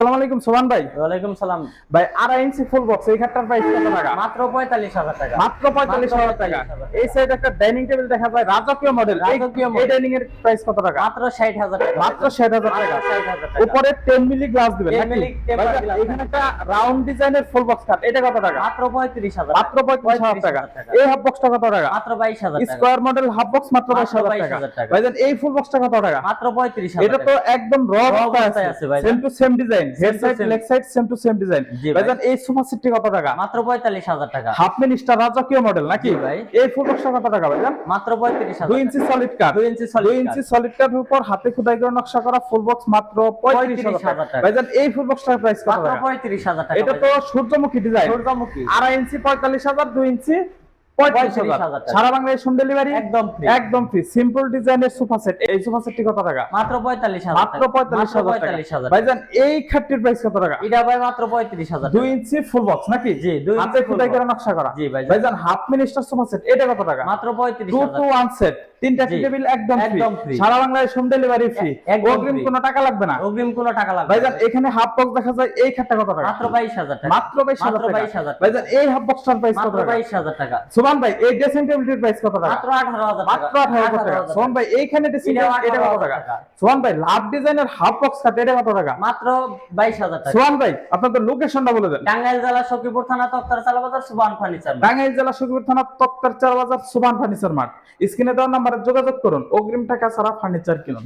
আসসালামু আলাইকুম সোহান ভাই। ওয়ালাইকুম সালাম। ভাই 2.5 ইঞ্চি ফুল বক্স এই খাটটার প্রাইস কত টাকা? মাত্র 45,000 টাকা। মাত্র 45,000 টাকা। এই সাইড একটা ডাইনিং টেবিল দেখা যায় রাজকীয় মডেল। এই ডাইনিং এর প্রাইস কত টাকা? মাত্র 60,000 টাকা। মাত্র 60,000 টাকা। 60,000 টাকা। উপরে 10 মিলি গ্লাস দিবেন 10 নাকি? মিলি টেম্পার ভাই, গ্লাস। এখানে একটা রাউন্ড ডিজাইনের ফুল বক্স খাট এটা কত টাকা? মাত্র 35,000 মাত্র 35,000 টাকা। এই হাফ বক্সটা কত টাকা? মাত্র 22,000 টাকা। স্কয়ার মডেল হাফ বক্স মাত্র মাত্র 22,000 টাকা। 22,000 ভাইজান এই ফুল বক্সটা কত টাকা? মাত্র 35,000 এটা তো একদম র অবস্থায় আছে ভাই। Same to same design, head to side same। Leg side same to same design. জি ভাই। ভাইজান এই সোফা সেটটি কত টাকা? মাত্র 45,000 টাকা। হাফ মিনিস্টার রাজকীয় মডেল নাকি? জি ভাই। এই ফুল বক্সটা কত টাকা ভাইজান? মাত্র 35,000 2 ইঞ্চি সলিড কাট। 2 ইঞ্চি solid 2 ইঞ্চি সলিড কাটের উপর হাতে খোদাই করে নকশা করা ফুল বক্স মাত্র 35,000 টাকা। 35,000 টাকা। ভাইজান এই ফুল বক্সটার প্রাইস কত মাত্র টাকা? 35,000 টাকা। এটা তো সূর্যমুখী ডিজাইন। সূর্যমুখী। 2.5 ইঞ্চি 45,000, 2 ইঞ্চি 35,000 35,000 টাকা। সারা বাংলাদেশ হোম ডেলিভারি একদম free। একদম ফ্রি। সিম্পল ডিজাইনের সোফা সেট। এই সোফা সেটটি কত টাকা? মাত্র 45,000 মাত্র টাকা। 45,000 টাকা। 45,000 ভাইজান এই খাটটির প্রাইস কত টাকা? এটা ভাই মাত্র 35,000 2 টাকা। ইঞ্চি ফুল বক্স নাকি? জি, 2 ইঞ্চি হাতে full খোদাই box। করে নকশা করা। জি ভাই। ভাইজান হাফ মিনিস্টার সোফা সেট এটা কত টাকা? মাত্র 2 35,000 to 1 সেট, তিনটা জি। টেবিল একদম একদম ফ্রি। free। সারা বাংলাদেশ হোম ডেলিভারি ফ্রি। একদম অগ্রিম free। কোনো টাকা লাগবে না। অগ্রিম কোনো টাকা লাগবে না। ভাইজান এখানে হাফ বক্স দেখা যায় এই খাটটা কত টাকা? মাত্র 22,000 টাকা। মাত্র 22,000 টাকা। 22,000 টাকা। ভাইজান এই হাফ বক্সটার প্রাইস কত মাত্র টাকা? 22,000 টাকা। সুমান ভাই এই ড্রেসিং টেবিলটির প্রাইস কত টাকা? মাত্র 18,000 টাকা। মাত্র 18,000 টাকা। সুমান ভাই এইখানে ড্রেসিং এটাও টেবিল এটা কত 18,000 টাকা? টাকা। সুমান ভাই লাভ ডিজাইনের হাফ বক্স খাট এটা কত টাকা? মাত্র 22,000 টাকা। সুমান ভাই আপনাদের লোকেশনটা বলে দেন। টাঙ্গাইল জেলা সখীপুর থানা তক্তার চালা বাজার সুবান ফার্নিচার। টাঙ্গাইল জেলা সখীপুর থানা তক্তার চার বাজার সুবান ফার্নিচার মার্ট। স্ক্রিনে দেওয়া নাম্বারে যোগাযোগ করুন। অগ্রিম টাকা ছাড়া ফার্নিচার কিনুন।